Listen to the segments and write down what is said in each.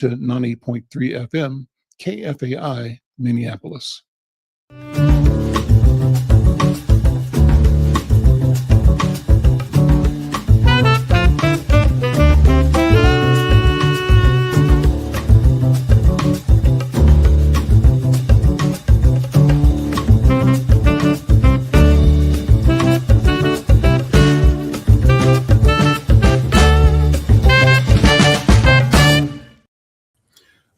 to 90.3 FM, KFAI, Minneapolis.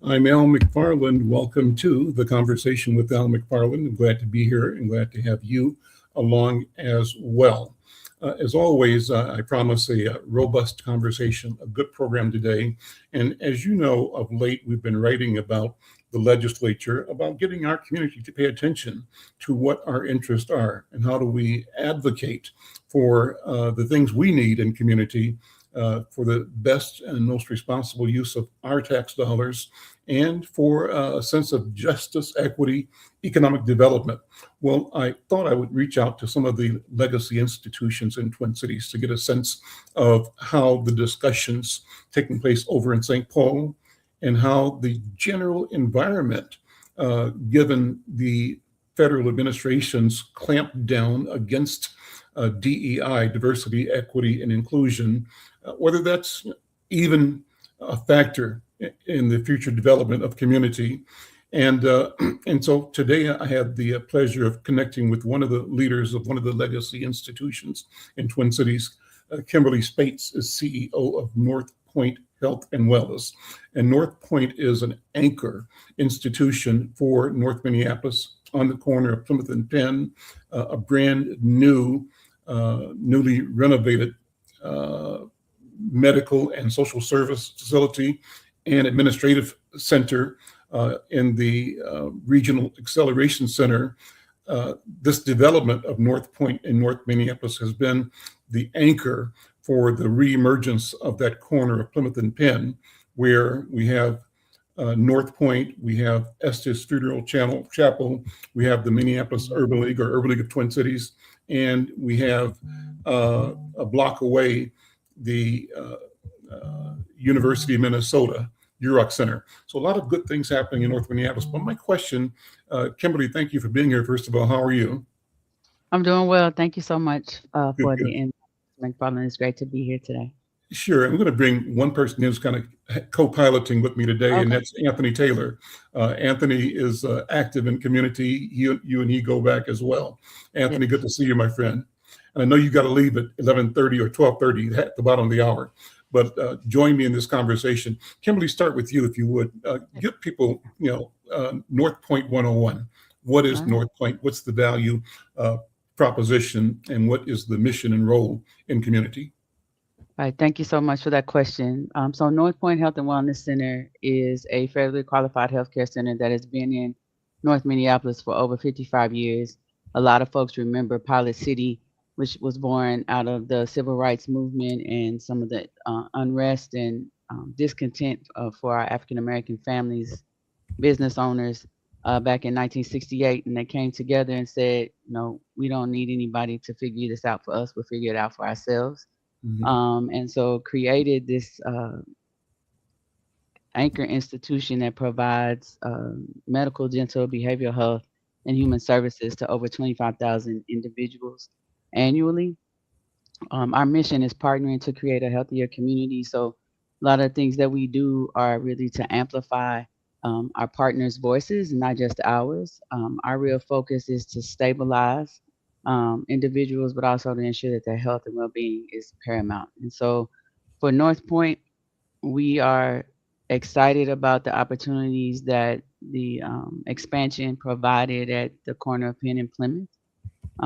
I'm Al McFarlane. Welcome to the Conversation with Al McFarlane. I'm glad to be here and glad to have you along as well. As always, I promise a robust conversation, a good program today. And as you know, of late, we've been writing about the legislature, about getting our community to pay attention to what our interests are and how do we advocate for the things we need in community for the best and most responsible use of our tax dollars and for a sense of justice, equity, economic development. Well, I thought I would reach out to some of the legacy institutions in Twin Cities to get a sense of how the discussions taking place over in St. Paul and how the general environment, given the federal administration's clamp down against DEI, diversity, equity, and inclusion, whether that's even a factor in the future development of community. And so today I had the pleasure of connecting with one of the leaders of one of the legacy institutions in Twin Cities. Kimberly Spates is CEO of North Point Health and Wellness. And North Point is an anchor institution for North Minneapolis on the corner of Plymouth and Penn, a brand new, newly renovated medical and social service facility and administrative center in the Regional Acceleration Center. This development of North Point in North Minneapolis has been the anchor for the reemergence of that corner of Plymouth and Penn, where we have North Point, we have Estes Funeral Chapel, we have the Minneapolis Urban League or Urban League of Twin Cities, and we have a block away the University of Minnesota UROC Center. So a lot of good things happening in North Minneapolis. But my question, Kimberly, thank you for being here. First of all, how are you? I'm doing well. Thank you so much Good, for good. the invite, McFarlane. It's great to be here today. Sure. I'm going to bring one person who's kind of co-piloting with me today, and Okay. that's Anthony Taylor. Anthony is active in community. You and he go back as well. Anthony, good to Yes. see you, my friend. And I know you got to leave at 11:30 or 12:30 at the bottom of the hour, but join me in this conversation. Kimberly, start with you if you would. Give people, North Point 101. What is All right. North Point? What's the value proposition, and what is the mission and role in community? All right. Thank you so much for that question. So North Point Health and Wellness Center is a federally qualified healthcare center that has been in North Minneapolis for over 55 years. A lot of folks remember Pilot City, which was born out of the civil rights movement and some of the unrest and discontent for our African American families, business owners back in 1968. And they came together and said, we don't need anybody to figure this out for us. We'll figure it out for ourselves. Mhm. And so created this anchor institution that provides medical, dental, behavioral health, and human services to over 25,000 individuals annually. Our mission is partnering to create a healthier community. So a lot of things that we do are really to amplify our partners' voices, not just ours. Our real focus is to stabilize individuals, but also to ensure that their health and well-being is paramount. And so for North Point, we are excited about the opportunities that the expansion provided at the corner of Penn and Plymouth.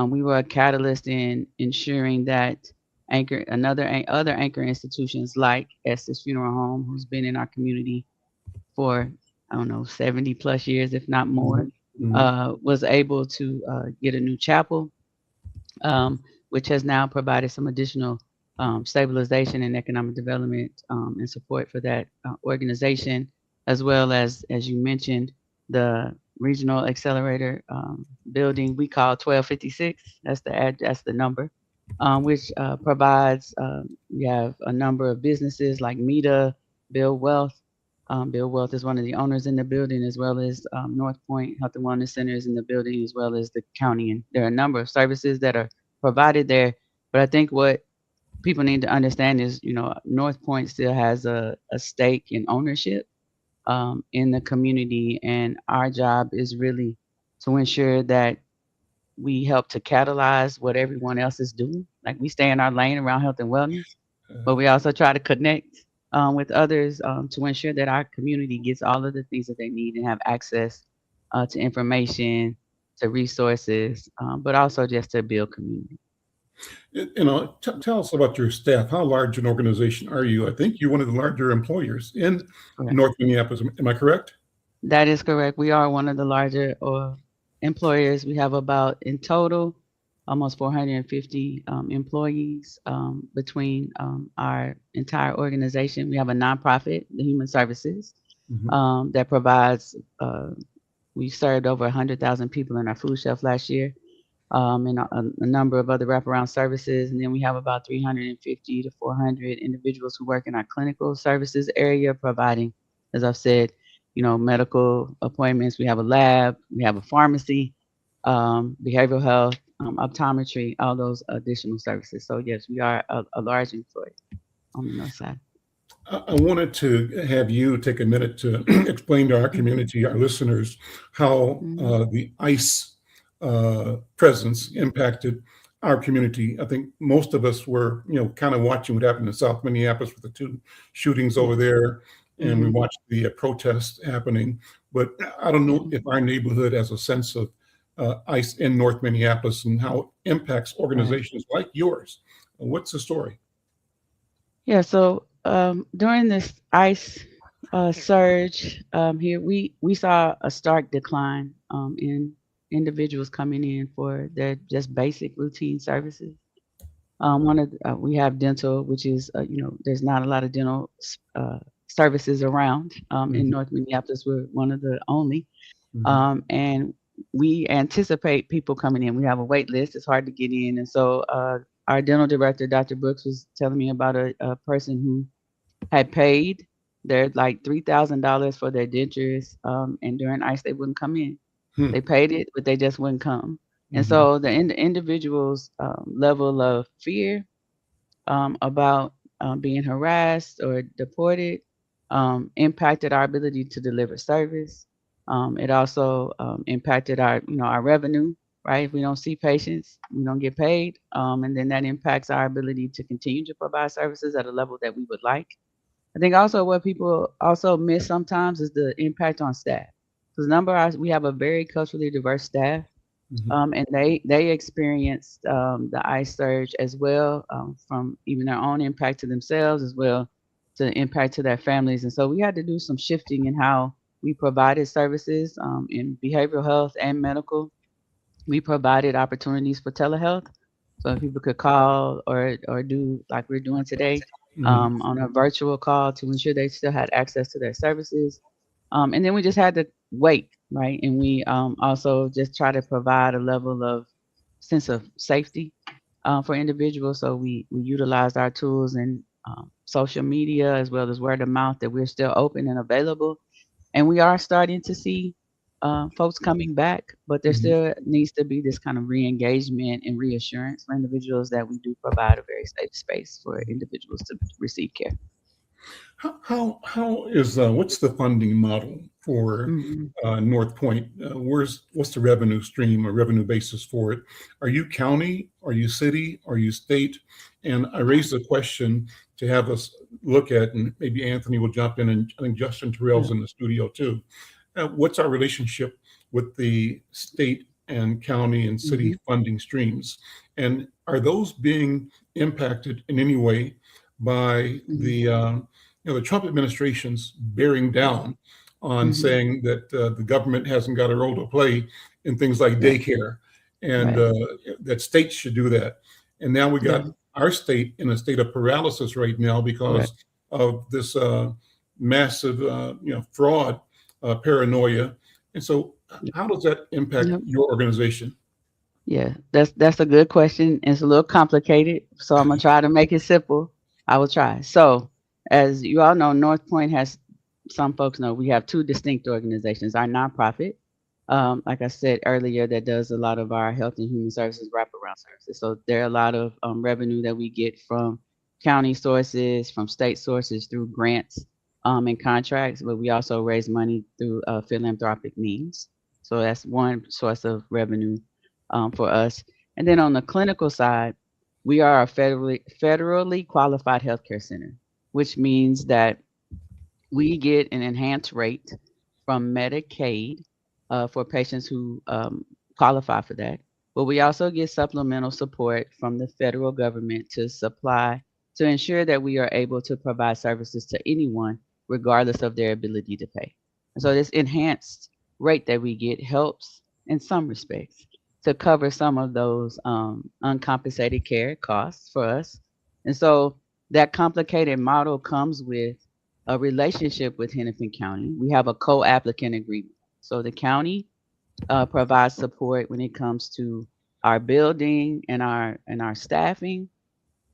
We were a catalyst in ensuring that other anchor institutions like Estes Funeral Home, who's been in our community for, I don't know, 70 plus years, if not more, was able to get a new chapel, which has now provided some additional stabilization and economic development and support for that organization, as well as you mentioned, the regional accelerator building we call 1256. That's the number, which provides. We have a number of businesses like Meta, Build Wealth, Bill Wealth is one of the owners in the building, as well as North Point Health and Wellness Center is in the building, as well as the county. And there are a number of services that are provided there. But I think what people need to understand is, North Point still has a stake in ownership in the community, and our job is really to ensure that we help to catalyze what everyone else is doing. Like we stay in our lane around health and wellness, Uh, but we also try to connect with others to ensure that our community gets all of the things that they need and have access to information, to resources, but also just to build community. tell us about your staff. How large an organization are you? I think you're one of the larger employers in Correct. North Minneapolis. Am I correct? That is correct. We are one of the larger employers. We have about in total almost 450 employees between our entire organization. We have a nonprofit, the Human Services, Mhm. that provides. We served over 100,000 people in our food shelf last year, and a number of other wraparound services. And then we have about 350 to 400 individuals who work in our clinical services area, providing, as I've said, medical appointments. We have a lab, we have a pharmacy, behavioral health, optometry, all those additional services. So yes, we are a large employer on the north side. I wanted to have you take a minute to explain to our Mhm. community, our listeners, how Mhm. the ICE presence impacted our community. I think most of us were, kind of watching what happened in South Minneapolis with the two shootings over Yes. there, and we Mhm. watched the protests happening. But I don't know Mhm. if our neighborhood has a sense of ICE in North Minneapolis and how it impacts Right. organizations like yours. What's the story? Yeah, so during this ice surge here, we saw a stark decline in individuals coming in for their just basic routine services. We have dental, which is there's not a lot of dental services around in Mhm, North Minneapolis. We're one of the only, mhm, and we anticipate people coming in. We have a wait list. It's hard to get in, and so our dental director, Dr. Brooks, was telling me about a person who had paid their like $3,000 for their dentures, and during ICE they wouldn't come in. hmm, They paid it, but they just wouldn't come. And mhm, so the individual's level of fear about being harassed or deported impacted our ability to deliver service. It also impacted our revenue. Right, if we don't see patients, we don't get paid, and then that impacts our ability to continue to provide services at a level that we would like. I think also what people also miss sometimes is the impact on staff. Because we have a very culturally diverse staff, mhm. and they experienced the ice surge as well, from even their own impact to themselves as well to the impact to their families. And so we had to do some shifting in how we provided services in behavioral health and medical. We provided opportunities for telehealth, so people could call or do like we're doing today Mhm. on a virtual call to ensure they still had access to their services. And then we just had to wait, right? And we also just try to provide a level of sense of safety for individuals. So we utilized our tools in social media as well as word of mouth that we're still open and available, and we are starting to see folks coming back, but there Mhm. still needs to be this kind of re-engagement and reassurance for individuals that we do provide a very safe space for individuals to receive care. How is what's the funding model for Hmm. North Point? What's the revenue stream or revenue basis for it? Are you county? Are you city? Are you state? And I raised the question to have us look at, and maybe Anthony will jump in, and I think Justin Terrell's Yeah. in the studio too. What's our relationship with the state and county and city Hmm. funding streams? And are those being impacted in any way by Hmm. the Trump administration's bearing down on Hmm. saying that the government hasn't got a role to play in things like Yeah. daycare, and Right. that states should do that. And now we Yeah. got our state in a state of paralysis right now Correct. because of this massive, fraud, paranoia. And so, how does that impact Yep. your organization? Yeah. That's a good question. It's a little complicated, so I'm gonna try to make it simple. I will try. So, as you all know, North Point has some folks know, we have two distinct organizations. Our nonprofit, like I said earlier, that does a lot of our health and human services wraparound services. So there are a lot of revenue that we get from county sources, from state sources through grants and contracts, but we also raise money through philanthropic means. So that's one source of revenue for us. And then on the clinical side, we are a federally qualified healthcare center, which means that we get an enhanced rate from Medicaid for patients who qualify for that. But we also get supplemental support from the federal government to ensure that we are able to provide services to anyone, regardless of their ability to pay. And so this enhanced rate that we get helps in some respects to cover some of those uncompensated care costs for us. And so that complicated model comes with a relationship with Hennepin County. We have a co-applicant agreement. So the county provides support when it comes to our building and our staffing,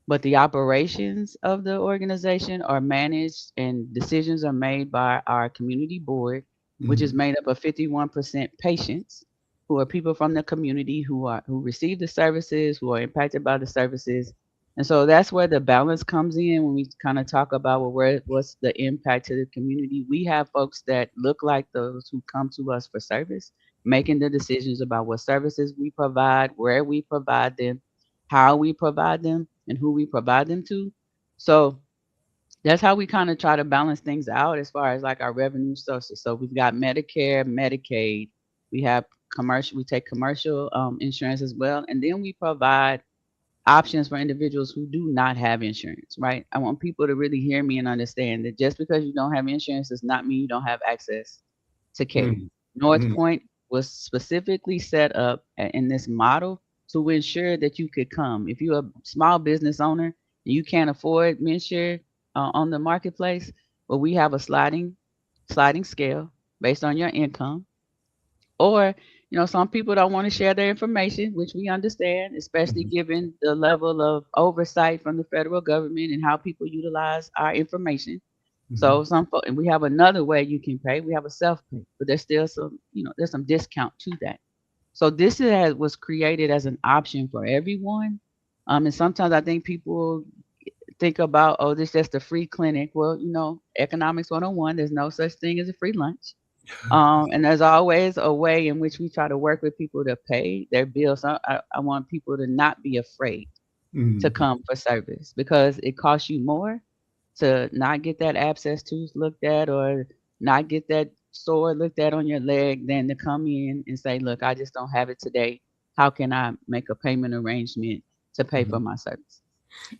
but the operations of the organization are managed and decisions are made by our community board, which is Mhm. made up of 51% patients who are people from the community who receive the services, who are impacted by the services. And so that's where the balance comes in when we kind of talk about, well, what's the impact to the community. We have folks that look like those who come to us for service, making the decisions about what services we provide, where we provide them, how we provide them, and who we provide them to. So that's how we kind of try to balance things out as far as like our revenue sources. So we've got Medicare, Medicaid, we have commercial, we take commercial insurance as well, and then we provide options for individuals who do not have insurance, right? I want people to really hear me and understand that just because you don't have insurance does not mean you don't have access to care. Mhm. North Mhm. Point was specifically set up in this model to ensure that you could come. If you're a small business owner and you can't afford Mensure on the marketplace, well, we have a sliding scale based on your income. Or, some people don't want to share their information, which we understand, especially Mhm. given the level of oversight from the federal government and how people utilize our information. Mhm. So and we have another way you can pay. We have a self pay, but there's still there's some discount to that. So was created as an option for everyone. And sometimes I think people think about, oh, this is just a free clinic. Well, economics 101, there's no such thing as a free lunch. And there's always a way in which we try to work with people to pay their bills. So I want people to not be afraid to Mhm. come for service because it costs you more to not get that abscess tooth looked at or not get that sore looked at on your leg than to come in and say, look, I just don't have it today. How can I make a payment arrangement to pay for Mhm. my service?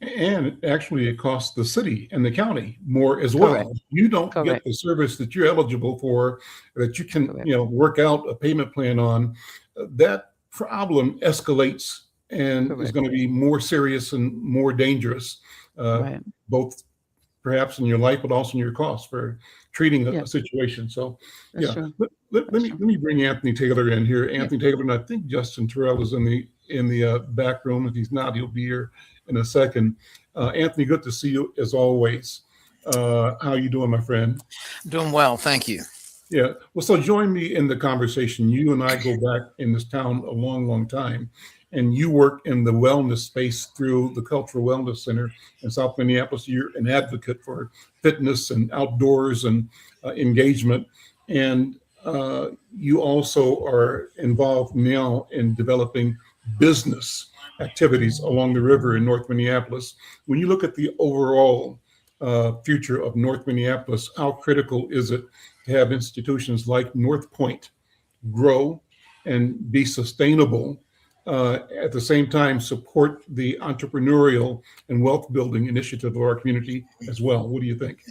And actually, it costs the city and the county more as Correct. well. You don't get Correct. the service that you're eligible for, that you can, Correct. work out a payment plan on. That problem escalates and is Correct. going to be more serious and more dangerous, uh, Right. both perhaps in your life, but also in your costs for treating a Yeah, situation. So, that's yeah, true. let That's me true. bring Anthony Taylor in here. Yeah. Anthony Taylor, and I think Justin Terrell is in the back room. If he's not, he'll be here in a second. Anthony, good to see you as always. How you doing, my friend? Doing well, thank you. Yeah. Well, so join me in the conversation. You and I go back in this town a long, long time, and you work in the wellness space through the Cultural Wellness Center in South Minneapolis. You're an advocate for fitness and outdoors and engagement, and you also are involved now in developing business activities along the river in North Minneapolis. When you look at the overall future of North Minneapolis, how critical is it to have institutions like North Point grow and be sustainable, at the same time support the entrepreneurial and wealth building initiative of our community as well? What do you think?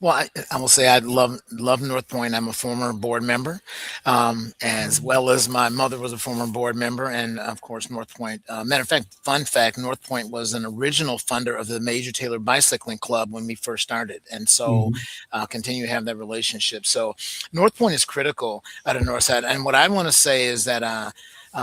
Well, I will say I love North Point. I'm a former board member, as well as my mother was a former board member, and of course North Point. Matter of fact, fun fact: North Point was an original funder of the Major Taylor Bicycling Club when we first started, and so Mhm. continue to have that relationship. So North Point is critical at the North Side, and what I want to say is that.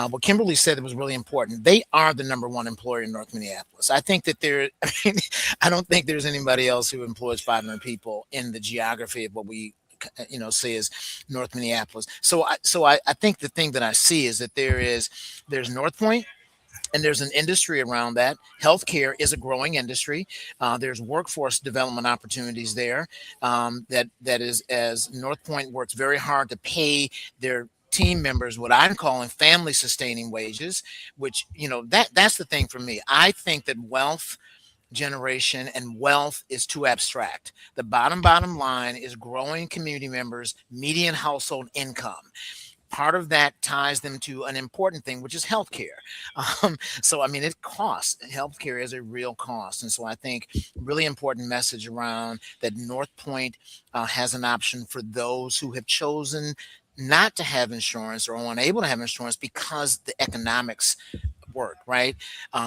what Kimberly said that was really important. They are the #1 employer in North Minneapolis. I think that I mean, I don't think there's anybody else who employs 500 people in the geography of what we see as North Minneapolis. So I think the thing that I see is that there's North Point, and there's an industry around that. Healthcare is a growing industry. There's workforce development opportunities there. That is, as North Point works very hard to pay their team members what I'm calling family sustaining wages, which that's the thing for me. I think that wealth generation and wealth is too abstract. The bottom line is growing community members' median household income. Part of that ties them to an important thing, which is healthcare. So, I mean, it costs. Healthcare is a real cost. And so I think really important message around that North Point has an option for those who have chosen not to have insurance or unable to have insurance because the economics work, right?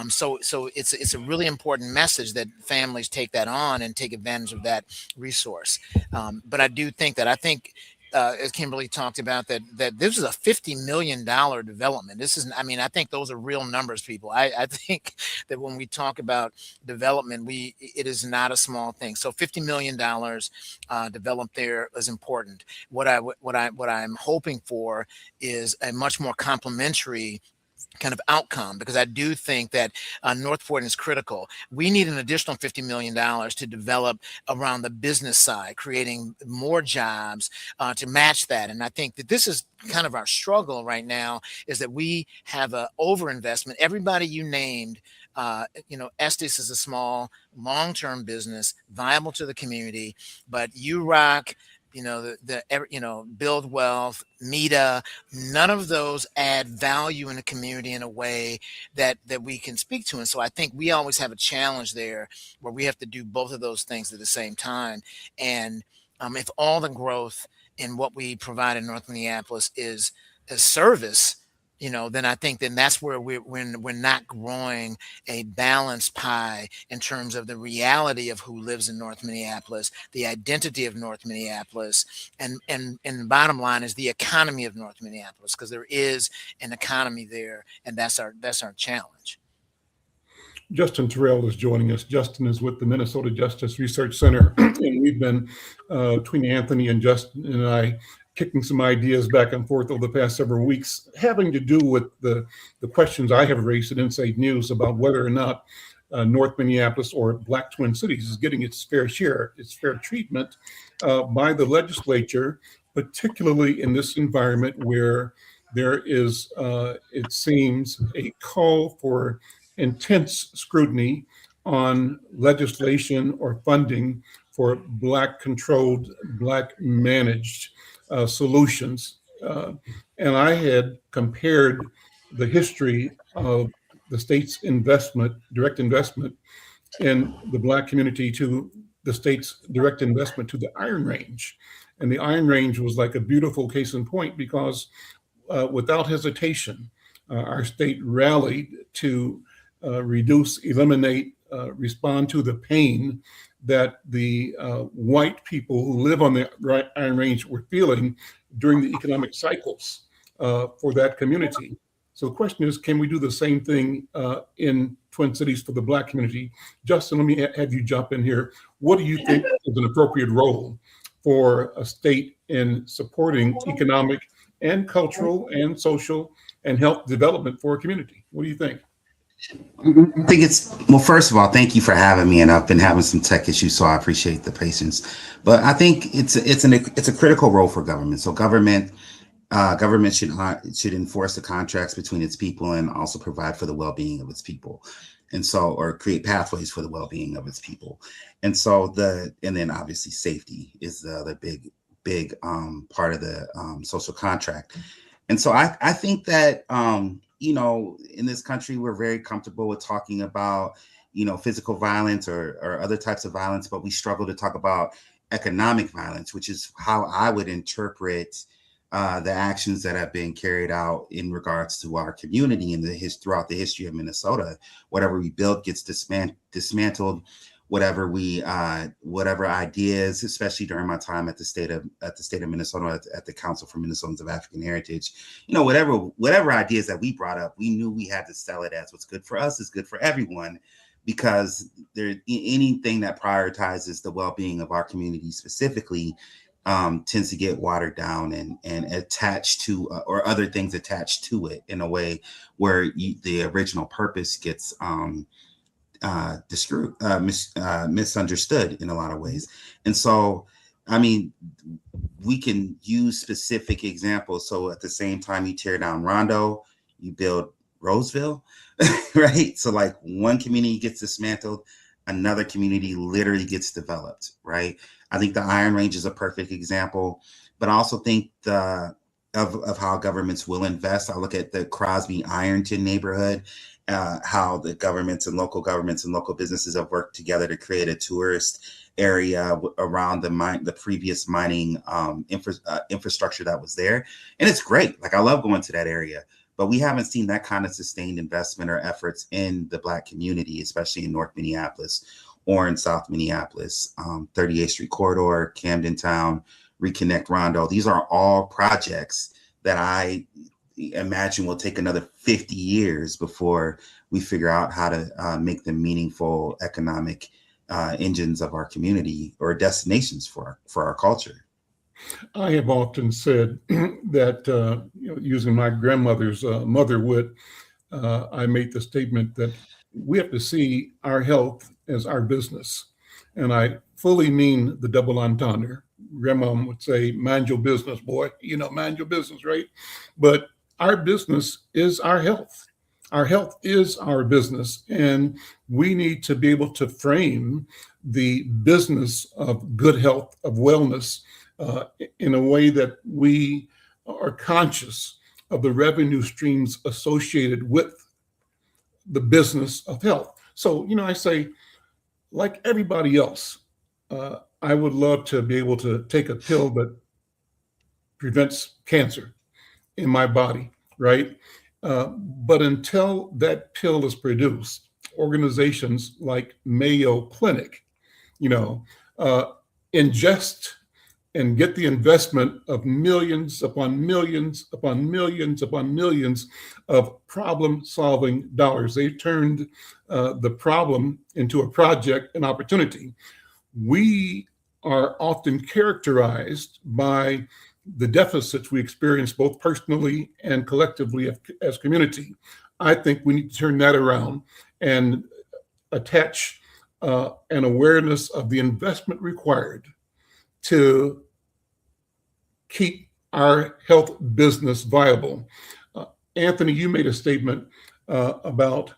So it's a really important message that families take that on and take advantage of that resource. But I do think that as Kimberly talked about, that this is a $50 million development. This isn't, I mean, I think those are real numbers, people. I think that when we talk about development, it is not a small thing. So $50 million developed there is important. What I'm hoping for is a much more complementary kind of outcome, because I do think that North Point is critical. We need an additional $50 million to develop around the business side, creating more jobs to match that. And I think that this is kind of our struggle right now, is that we have an overinvestment. Everybody you named, Estes is a small, long-term business, viable to the community, but UROC, Build Wealth, META, none of those add value in the community in a way that we can speak to. And so I think we always have a challenge there where we have to do both of those things at the same time. And if all the growth in what we provide in North Minneapolis is a service, then I think that's where we're not growing a balanced pie in terms of the reality of who lives in North Minneapolis, the identity of North Minneapolis, and the bottom line is the economy of North Minneapolis, because there is an economy there, and that's our challenge. Justin Terrell is joining us. Justin is with the Minnesota Justice Research Center, and we've been, between Anthony and Justin and I, kicking some ideas back and forth over the past several weeks, having to do with the questions I have raised at Inside News about whether or not North Minneapolis or Black Twin Cities is getting its fair share, its fair treatment by the legislature, particularly in this environment where there is, it seems, a call for intense scrutiny on legislation or funding for Black controlled, Black managed solutions. And I had compared the history of the state's direct investment in the Black community to the state's direct investment to the Iron Range. And the Iron Range was like a beautiful case in point, because without hesitation, our state rallied to reduce, eliminate, respond to the pain that the white people who live on the Iron Range were feeling during the economic cycles for that community. So the question is, can we do the same thing in Twin Cities for the Black community? Justin, let me have you jump in here. What do you think is an appropriate role for a state in supporting economic and cultural and social and health development for a community? What do you think? I think well, first of all, thank you for having me, and I've been having some tech issues, so I appreciate the patience. But I think it's a critical role for government. So government should enforce the contracts between its people and also provide for the well-being of its people, or create pathways for the well-being of its people. And then obviously safety is the other big part of the social contract. And so I think that in this country, we're very comfortable with talking about, physical violence or other types of violence, but we struggle to talk about economic violence, which is how I would interpret the actions that have been carried out in regards to our community throughout the history of Minnesota. Whatever we build gets dismantled. whatever ideas, especially during my time at the state of Minnesota, at the Council for Minnesotans of African Heritage, whatever ideas that we brought up, we knew we had to sell it as what's good for us is good for everyone, because anything that prioritizes the well-being of our community specifically tends to get watered down and attached to or other things attached to it in a way where the original purpose gets misunderstood in a lot of ways. And so, I mean, we can use specific examples. So at the same time you tear down Rondo, you build Roseville, right? So like one community gets dismantled, another community literally gets developed, right? I think the Iron Range is a perfect example, but I also think of how governments will invest. I look at the Crosby Ironton neighborhood, how the governments and local businesses have worked together to create a tourist area around the previous mining infrastructure that was there. And it's great. Like, I love going to that area, but we haven't seen that kind of sustained investment or efforts in the Black community, especially in North Minneapolis or in South Minneapolis. 38th Street Corridor, Camden Town, Reconnect Rondo. These are all projects that I imagine will take another 50 years before we figure out how to make them meaningful economic engines of our community or destinations for our culture. I have often said that, using my grandmother's mother wit, I made the statement that we have to see our health as our business. And I fully mean the double entendre. Grandma would say, mind your business, boy, mind your business, right? But our business is our health. Our health is our business. And we need to be able to frame the business of good health, of wellness, in a way that we are conscious of the revenue streams associated with the business of health. So, I say, like everybody else, I would love to be able to take a pill that prevents cancer in my body, right? But until that pill is produced, organizations like Mayo Clinic, ingest and get the investment of millions upon millions upon millions upon millions of problem-solving dollars. They turned the problem into a project, an opportunity. We are often characterized by the deficits we experience both personally and collectively as community. I think we need to turn that around and attach an awareness of the investment required to keep our health business viable. Anthony, you made a statement about,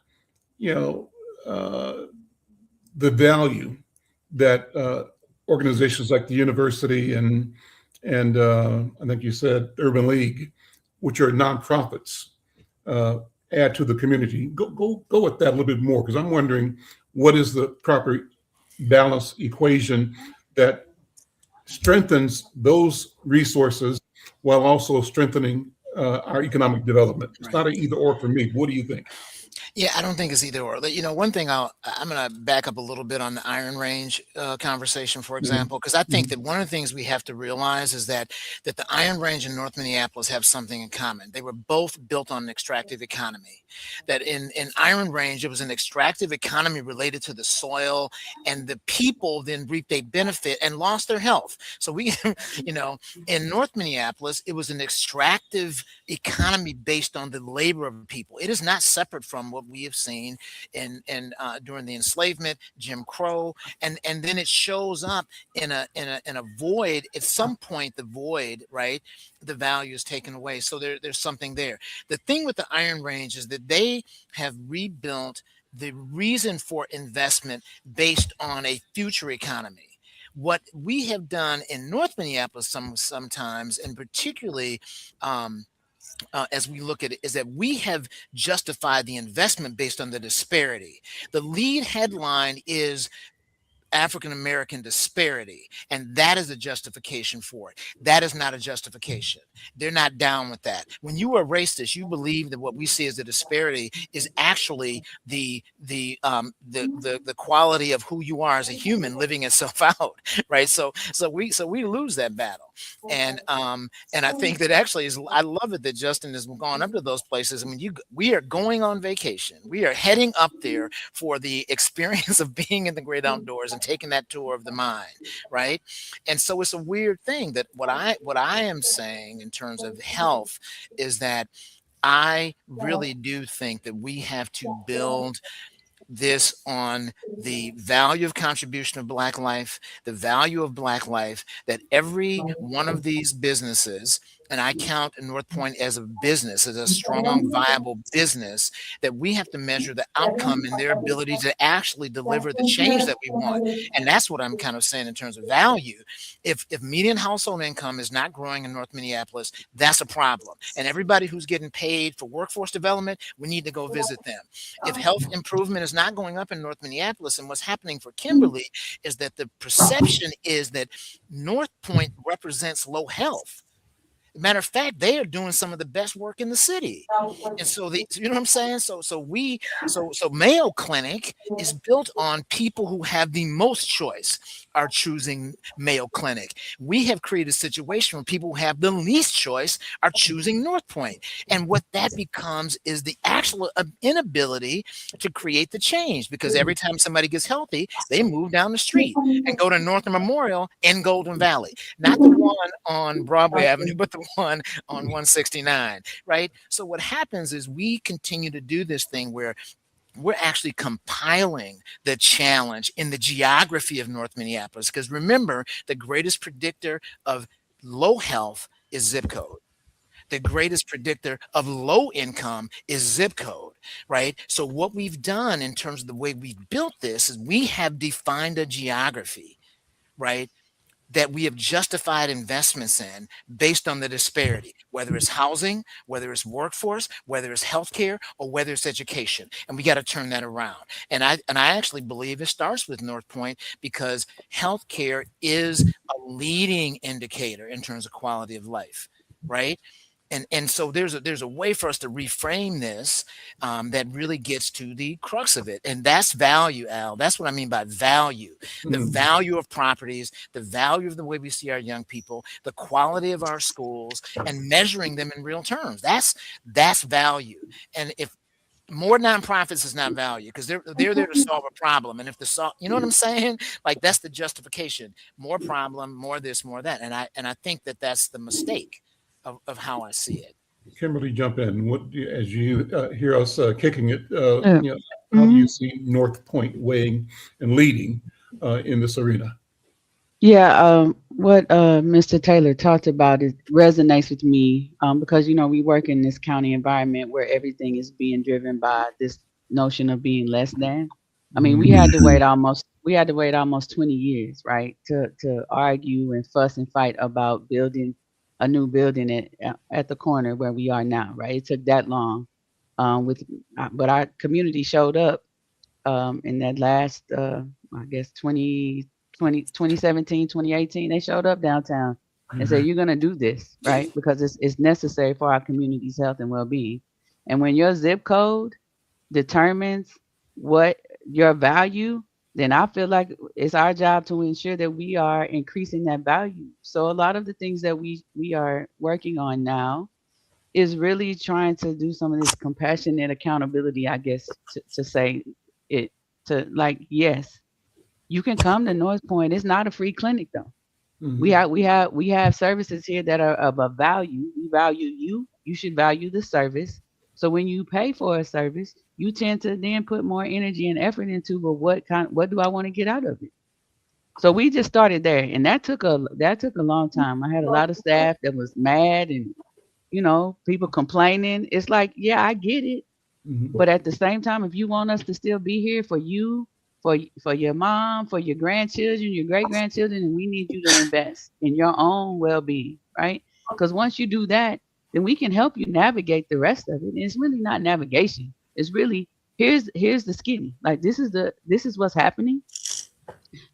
the value that organizations like the university and I think you said Urban League, which are nonprofits, add to the community. Go with that a little bit more, because I'm wondering what is the proper balance equation that strengthens those resources while also strengthening our economic development. It's not an either or for me. What do you think? Yeah, I don't think it's either or. One thing I'm going to back up a little bit on the Iron Range conversation, for example, because I think that one of the things we have to realize is that the Iron Range and North Minneapolis have something in common. They were both built on an extractive economy. That in Iron Range, it was an extractive economy related to the soil, and the people then reaped a benefit and lost their health. So we, in North Minneapolis, it was an extractive economy based on the labor of people. It is not separate from what we have seen in during the enslavement, Jim Crow, and then it shows up in a void. At some point, the void, right, the value is taken away. So there's something there. The thing with the Iron Range is that they have rebuilt the reason for investment based on a future economy. What we have done in North Minneapolis sometimes, and particularly as we look at it, is that we have justified the investment based on the disparity. The lead headline is African American disparity, and that is a justification for it. That is not a justification. They're not down with that. When you erase this, you believe that what we see as a disparity is actually the quality of who you are as a human living itself out, right? So we lose that battle. And I think that actually is, I love it that Justin has gone up to those places. I mean, we are going on vacation. We are heading up there for the experience of being in the great outdoors and taking that tour of the mind, right? And so it's a weird thing that what I am saying in terms of health is that I really do think that we have to build this on the value of contribution of Black life, the value of Black life, that every one of these businesses, and I count North Point as a business, as a strong, viable business, that we have to measure the outcome and their ability to actually deliver the change that we want. And that's what I'm kind of saying in terms of value. If median household income is not growing in North Minneapolis, that's a problem. And everybody who's getting paid for workforce development, we need to go visit them. If health improvement is not going up in North Minneapolis, and what's happening for Kimberly is that the perception is that North Point represents low health. Matter of fact, they are doing some of the best work in the city. And so you know what I'm saying? So Mayo Clinic is built on people who have the most choice are choosing Mayo Clinic. We have created a situation where people who have the least choice are choosing North Point. And what that becomes is the actual inability to create the change, because every time somebody gets healthy, they move down the street and go to Northern Memorial in Golden Valley, not the one on Broadway Avenue, but the one on 169, right? So what happens is we continue to do this thing where we're actually compiling the challenge in the geography of North Minneapolis. Because remember, the greatest predictor of low health is zip code. The greatest predictor of low income is zip code, right? So what we've done in terms of the way we've built this is we have defined a geography, right, that we have justified investments in based on the disparity, whether it's housing, whether it's workforce, whether it's healthcare, or whether it's education. And we got to turn that around. And I actually believe it starts with North Point, because healthcare is a leading indicator in terms of quality of life, right? And so there's a way for us to reframe this that really gets to the crux of it. And that's value, Al. That's what I mean by value. The value of properties, the value of the way we see our young people, the quality of our schools, and measuring them in real terms. That's value. And if more nonprofits is not value, because they're there to solve a problem. And if you know what I'm saying? Like, that's the justification. More problem, more this, more that. And I think that that's the mistake of how I see it. Kimberly, jump in. What, as you hear us kicking it, how do you see North Point weighing and leading in this arena? Yeah, what Mr. Taylor talked about resonates with me because we work in this county environment where everything is being driven by this notion of being less than. I mean, we had to wait almost 20 years, right, to argue and fuss and fight about building a new building at the corner where we are now, right? It took that long, but our community showed up in that last, I guess 2017, 2018. They showed up downtown and said, "You're gonna do this, right? Because it's necessary for our community's health and well-being." And when your zip code determines what your value, then I feel like it's our job to ensure that we are increasing that value. So a lot of the things that we are working on now is really trying to do some of this compassionate accountability, I guess, to say it, to like, yes, you can come to North Point. It's not a free clinic though. We have services here that are of a value. We value you. You should value the service. So when you pay for a service, you tend to then put more energy and effort into, but what do I want to get out of it? So we just started there, and that took a long time. I had a lot of staff that was mad, and people complaining. It's like, yeah, I get it, but at the same time, if you want us to still be here for you, for your mom, for your grandchildren, your great grandchildren, and we need you to invest in your own well-being, right? Because once you do that, then we can help you navigate the rest of it. And it's really not navigation. It's really here's the skinny. Like, this is what's happening.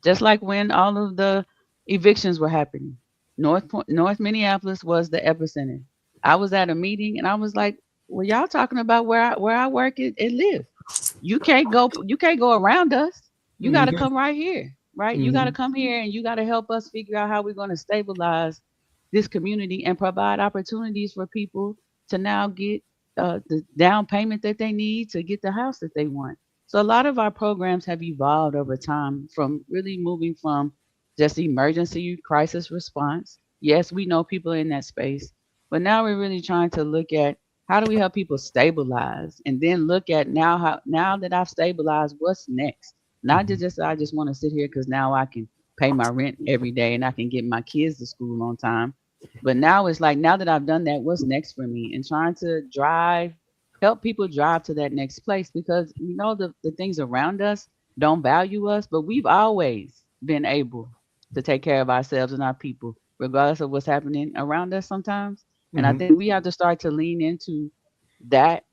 Just like when all of the evictions were happening. North Minneapolis was the epicenter. I was at a meeting and I was like, well, y'all talking about where I work and live. You can't go around us. You got to Mhm, come right here, right? You got to mhm, come here and you got to help us figure out how we're going to stabilize this community and provide opportunities for people to now get the down payment that they need to get the house that they want. So a lot of our programs have evolved over time from really moving from just emergency crisis response. Yes, we know people in that space, but now we're really trying to look at how do we help people stabilize and then look at now that I've stabilized, what's next? Not to mhm. just I just want to sit here because now I can pay my rent every day and I can get my kids to school on time. But now it's like now that I've done that, what's next for me? And trying to help people drive to that next place because we know the things around us don't value us, but we've always been able to take care of ourselves and our people, regardless of what's happening around us sometimes. And I Mhm. think we have to start to lean into that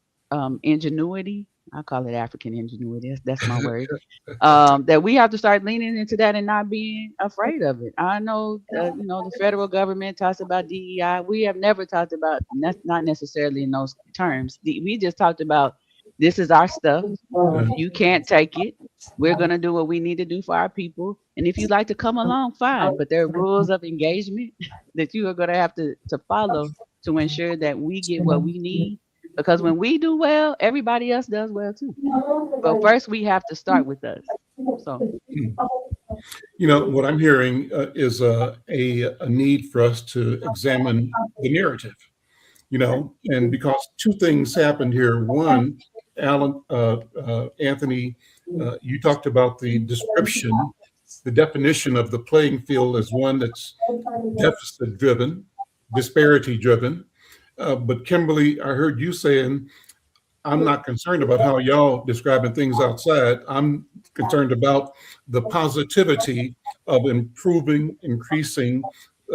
ingenuity. I call it African ingenuity. That's my word. That we have to start leaning into that and not being afraid of it. I know, the federal government talks about DEI. We have never talked about not necessarily in those terms. We just talked about this is our stuff. You can't take it. We're gonna do what we need to do for our people. And if you'd like to come along, fine. But there are rules of engagement that you are gonna have to follow to ensure that we get what we need. Because when we do well, everybody else does well too. But first, we have to start with us. So, What I'm hearing is a need for us to examine the narrative, and because two things happened here. One, Anthony, you talked about the definition of the playing field as one that's deficit driven, disparity driven. But Kimberly, I heard you saying, I'm not concerned about how y'all describing things outside. I'm concerned about the positivity of improving, increasing,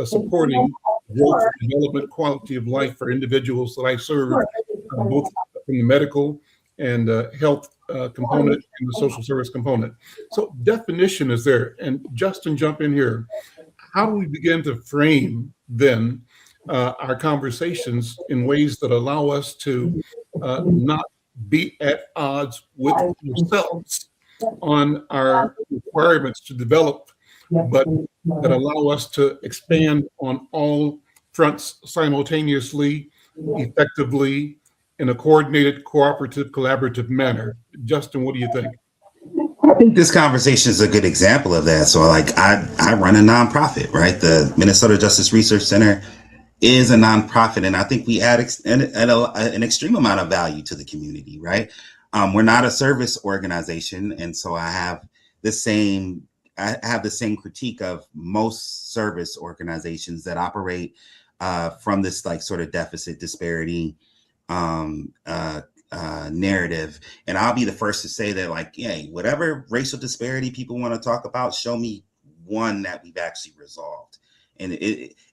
supporting growth, development, quality of life for individuals that I serve, both from the medical and health component and the social service component. So definition is there. And Justin, jump in here. How do we begin to frame then our conversations in ways that allow us to not be at odds with ourselves on our requirements to develop, but that allow us to expand on all fronts simultaneously, effectively, in a coordinated, cooperative, collaborative manner? Justin, what do you think? I think this conversation is a good example of that. So, like, I run a nonprofit, right? The Minnesota Justice Research Center is a nonprofit, and I think we add an extreme amount of value to the community, right? We're not a service organization, and so I have the same critique of most service organizations that operate from this like sort of deficit disparity um, uh, narrative. And I'll be the first to say that, like, yeah, whatever racial disparity people want to talk about, show me one that we've actually resolved. And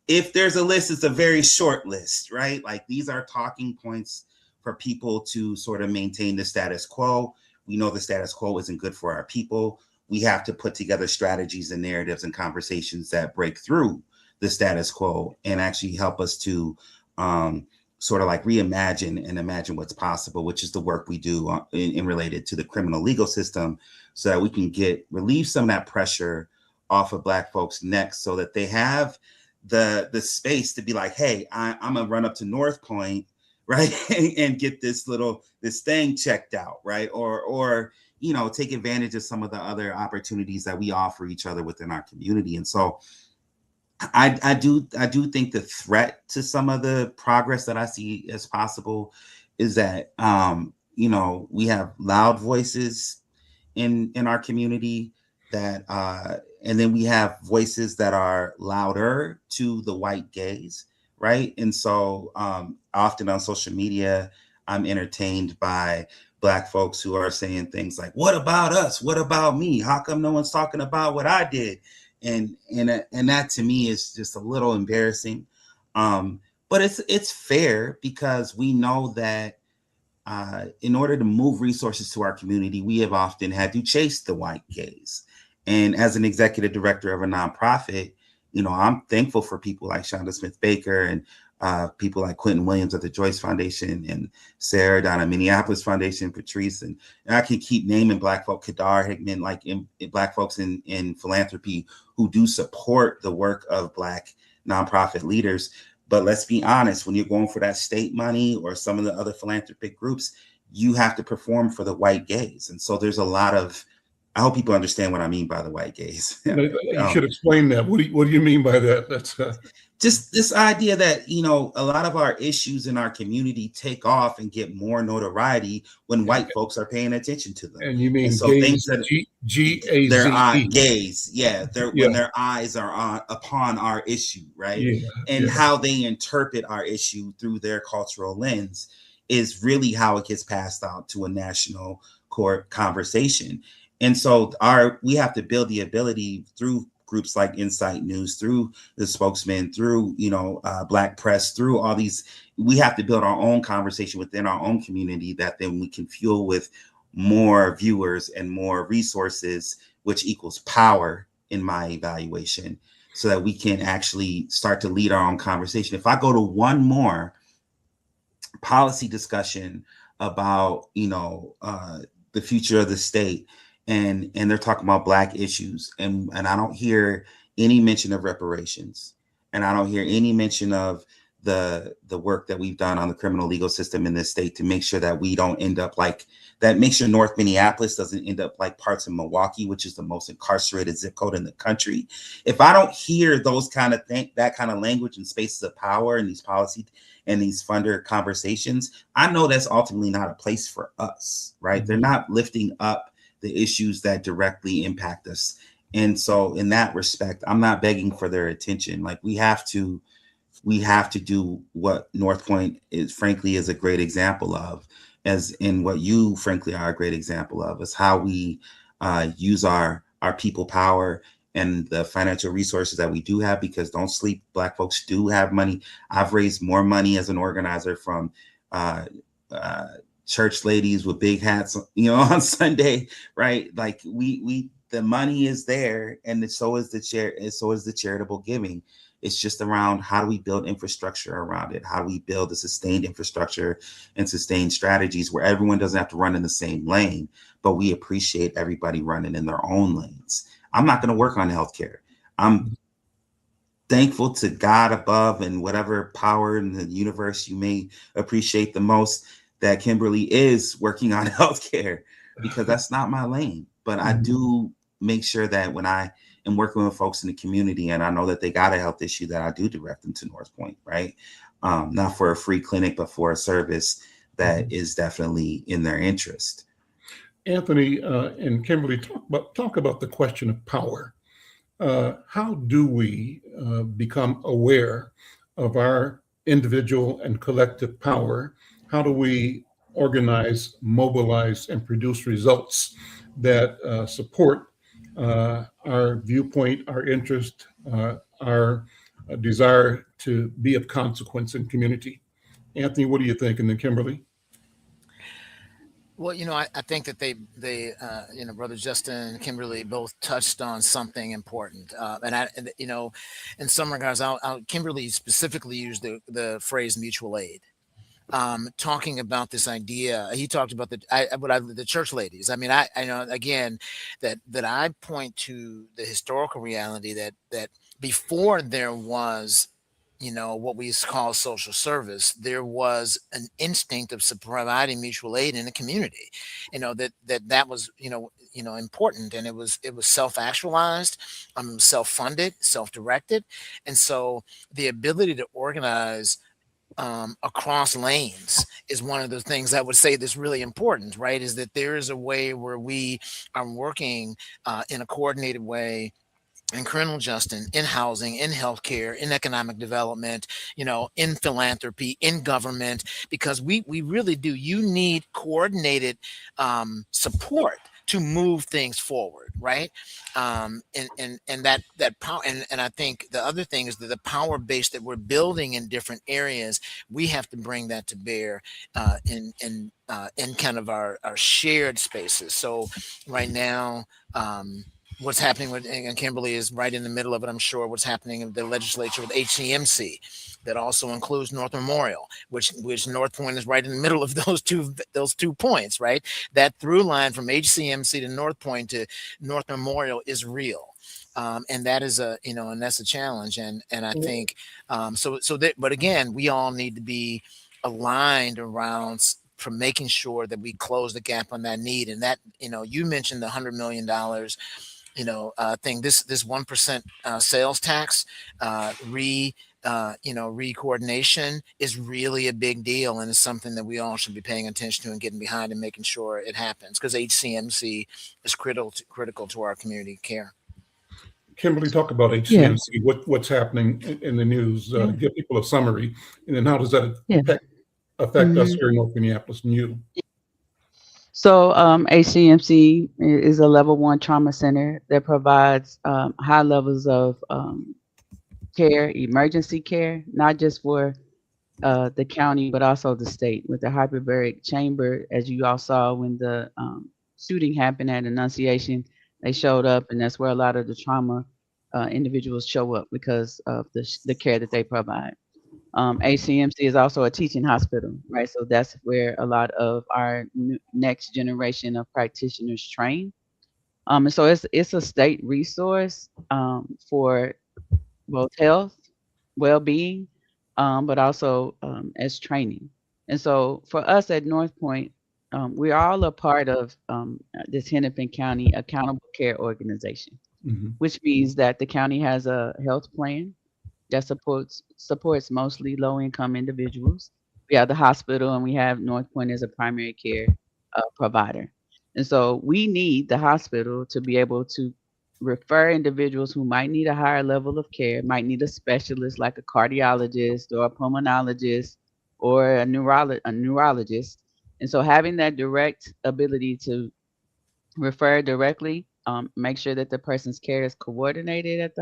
if there's a list, it's a very short list, right? Like, these are talking points for people to sort of maintain the status quo. We know the status quo isn't good for our people. We have to put together strategies and narratives and conversations that break through the status quo and actually help us to sort of like reimagine and imagine what's possible, which is the work we do in related to the criminal legal system, so that we can relieve some of that pressure off of Black folks' necks, so that they have the space to be like, hey, I'm gonna run up to North Point, right, and get this thing checked out, right, or take advantage of some of the other opportunities that we offer each other within our community. And so I do think the threat to some of the progress that I see as possible is that we have loud voices in our community that and then we have voices that are louder to the white gaze, right? And so often on social media, I'm entertained by Black folks who are saying things like, what about us? What about me? How come no one's talking about what I did? And that to me is just a little embarrassing. But it's fair, because we know that in order to move resources to our community, we have often had to chase the white gaze. And as an executive director of a nonprofit, I'm thankful for people like Shonda Smith Baker and people like Quentin Williams at the Joyce Foundation and Sarah down at Minneapolis Foundation, Patrice, and I can keep naming Black folk, Kadar Hickman, like in Black folks in philanthropy who do support the work of Black nonprofit leaders. But let's be honest, when you're going for that state money or some of the other philanthropic groups, you have to perform for the white gaze. And so there's a lot of, I hope people understand what I mean by the white gaze. You should explain that. What do you mean by that? That's just this idea that, a lot of our issues in our community take off and get more notoriety when white folks are paying attention to them. And you mean so gaze, things that G-A-Z-E. their eye gaze, when their eyes are upon our issue, right? And how they interpret our issue through their cultural lens is really how it gets passed out to a national court conversation. And so we have to build the ability through groups like Insight News, through the Spokesman, through, Black Press, through all these, we have to build our own conversation within our own community that then we can fuel with more viewers and more resources, which equals power in my evaluation, so that we can actually start to lead our own conversation. If I go to one more policy discussion about, the future of the state, and they're talking about Black issues, and I don't hear any mention of reparations, and I don't hear any mention of the work that we've done on the criminal legal system in this state to make sure that we don't end up like that, make sure North Minneapolis doesn't end up like parts of Milwaukee, which is the most incarcerated zip code in the country. If I don't hear those kind of that kind of language in spaces of power and these policy and these funder conversations, I know that's ultimately not a place for us, right? Mm-hmm. They're not lifting up the issues that directly impact us. And so in that respect, I'm not begging for their attention. Like we have to do what North Point is a great example of, as in what you frankly are a great example of, is how we use our people power and the financial resources that we do have, because don't sleep, Black folks do have money. I've raised more money as an organizer from church ladies with big hats, on Sunday, right? Like the money is there, and so is the charitable giving. It's just around how do we build infrastructure around it? How do we build a sustained infrastructure and sustained strategies where everyone doesn't have to run in the same lane, but we appreciate everybody running in their own lanes. I'm not going to work on healthcare. I'm thankful to God above and whatever power in the universe you may appreciate the most that Kimberly is working on healthcare, because that's not my lane. But I do make sure that when I am working with folks in the community and I know that they got a health issue, that I do direct them to North Point, right? Not for a free clinic, but for a service that is definitely in their interest. Anthony and Kimberly, talk about the question of power. How do we become aware of our individual and collective power? How do we organize, mobilize, and produce results that support our viewpoint, our interest, our desire to be of consequence in community? Anthony, what do you think? And then Kimberly? Well, I think that they Brother Justin and Kimberly both touched on something important. In some regards, Kimberly specifically used the phrase mutual aid. Talking about this idea, he talked about the church ladies. I mean, I know again that I point to the historical reality that before there was, what we call social service, there was an instinct of providing mutual aid in the community. That was important, and it was self-actualized, self-funded, self-directed, and so the ability to organize across lanes is one of the things I would say that's really important, right? Is that there is a way where we are working in a coordinated way in criminal justice, in housing, in healthcare, in economic development, in philanthropy, in government, because we really do. You need coordinated support to move things forward, right? And that power, and I think the other thing is that the power base that we're building in different areas, we have to bring that to bear in kind of our shared spaces. So right now, what's happening with, and Kimberly is right in the middle of it, I'm sure, what's happening in the legislature with HCMC. That also includes North Memorial, which North Point is right in the middle of those two points, right? That through line from HCMC to North Point to North Memorial is real. And that is and that's a challenge. And I think, but again, we all need to be aligned around for making sure that we close the gap on that need. And that, you mentioned the $100 million, thing, this 1% sales tax, re-coordination is really a big deal, and it's something that we all should be paying attention to and getting behind and making sure it happens, because HCMC is critical to our community care. Kimberly, talk about HCMC. What's happening in the news? Give people a summary, and then how does that affect us here in North Minneapolis and you? So HCMC is a level 1 trauma center that provides high levels of care, emergency care, not just for the county, but also the state. With the hyperbaric chamber, as you all saw when the shooting happened at Annunciation, they showed up, and that's where a lot of the trauma individuals show up because of the care that they provide. HCMC is also a teaching hospital, right? So that's where a lot of our next generation of practitioners train. And so it's a state resource for both health, well-being, but also as training. And so for us at North Point, we're all a part of this Hennepin County Accountable Care Organization, which means that the county has a health plan that supports mostly low-income individuals. We have the hospital, and we have North Point as a primary care provider. And so we need the hospital to be able to refer individuals who might need a higher level of care, might need a specialist like a cardiologist or a pulmonologist or a neurologist. And so having that direct ability to refer directly, make sure that the person's care is coordinated at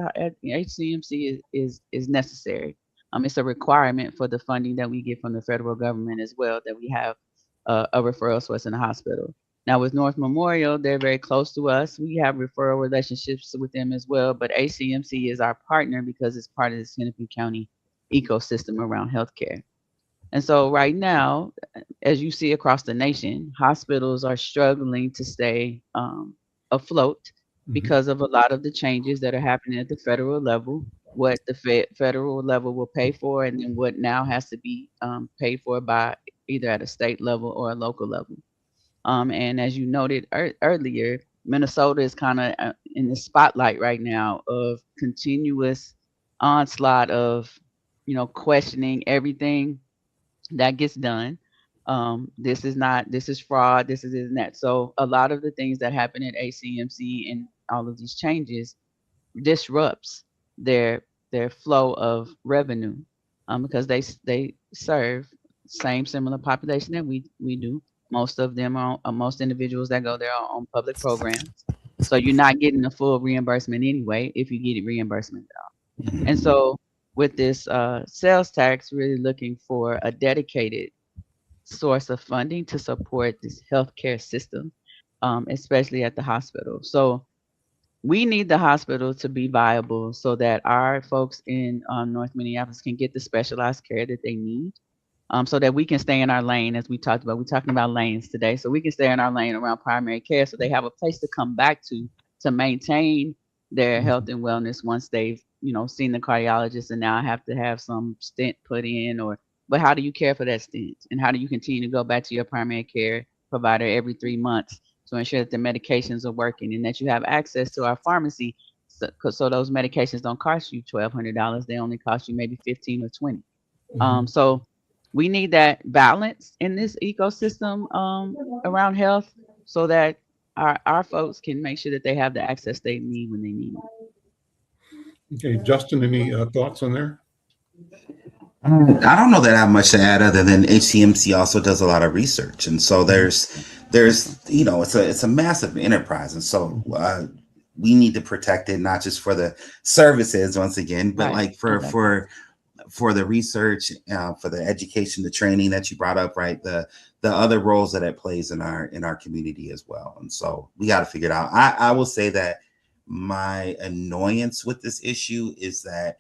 HCMC is necessary. It's a requirement for the funding that we get from the federal government as well, that we have a referral source in the hospital. Now with North Memorial, they're very close to us. We have referral relationships with them as well, but HCMC is our partner because it's part of the Hennepin County ecosystem around healthcare. And so right now, as you see across the nation, hospitals are struggling to stay afloat because of a lot of the changes that are happening at the federal level, what the federal level will pay for, and then what now has to be paid for by either at a state level or a local level. And as you noted earlier, Minnesota is kind of in the spotlight right now of continuous onslaught of, questioning everything that gets done. This is fraud, this and that. So a lot of the things that happen at HCMC and all of these changes disrupts their flow of revenue, because they serve same similar population that we do. Most of them are most individuals that go there are on public programs. So you're not getting the full reimbursement anyway if you get reimbursement at all. And so with this sales tax, really looking for a dedicated source of funding to support this healthcare system, especially at the hospital. So we need the hospital to be viable so that our folks in North Minneapolis can get the specialized care that they need, so that we can stay in our lane, as we talked about. We're talking about lanes today. So we can stay in our lane around primary care so they have a place to come back to maintain their health and wellness once they've, seen the cardiologist and now have to have some stent put in, but how do you care for that stent? And how do you continue to go back to your primary care provider every 3 months to ensure that the medications are working and that you have access to our pharmacy, so those medications don't cost you $1,200. They only cost you maybe 15 or 20. So we need that balance in this ecosystem around health so that our folks can make sure that they have the access they need when they need it. Okay, Justin, any thoughts on there? I don't know that I have much to add other than HCMC also does a lot of research, and so there's it's a massive enterprise, and so we need to protect it, not just for the services once again, but like for the research, for the education, the training that you brought up, right? The other roles that it plays in our community as well, and so we got to figure it out. I will say that my annoyance with this issue is that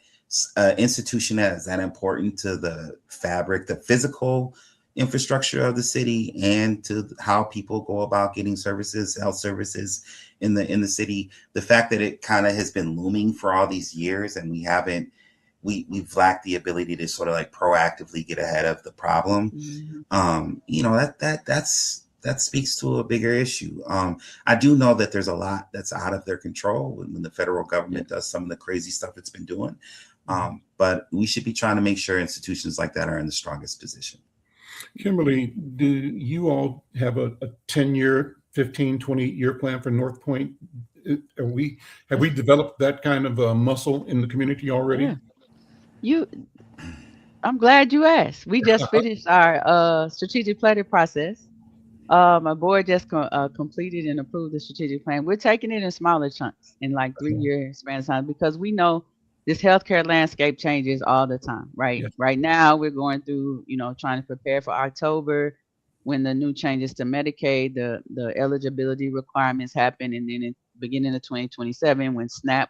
institution that is that important to the fabric, the physical infrastructure of the city, and to how people go about getting services, health services in the city. The fact that it kind of has been looming for all these years, and we've lacked the ability to sort of like proactively get ahead of the problem. That speaks to a bigger issue. I do know that there's a lot that's out of their control when the federal government does some of the crazy stuff it's been doing. But we should be trying to make sure institutions like that are in the strongest position. Kimberly, do you all have a 10-year, 15, 20-year plan for North Point? Have we developed that kind of muscle in the community already? Yeah. I'm glad you asked. We just finished our strategic planning process. My board just completed and approved the strategic plan. We're taking it in smaller chunks in like 3-year span of time, because we know this healthcare landscape changes all the time, right? Yes. Right now, we're going through, trying to prepare for October, when the new changes to Medicaid, the eligibility requirements happen, and then in beginning of 2027, when SNAP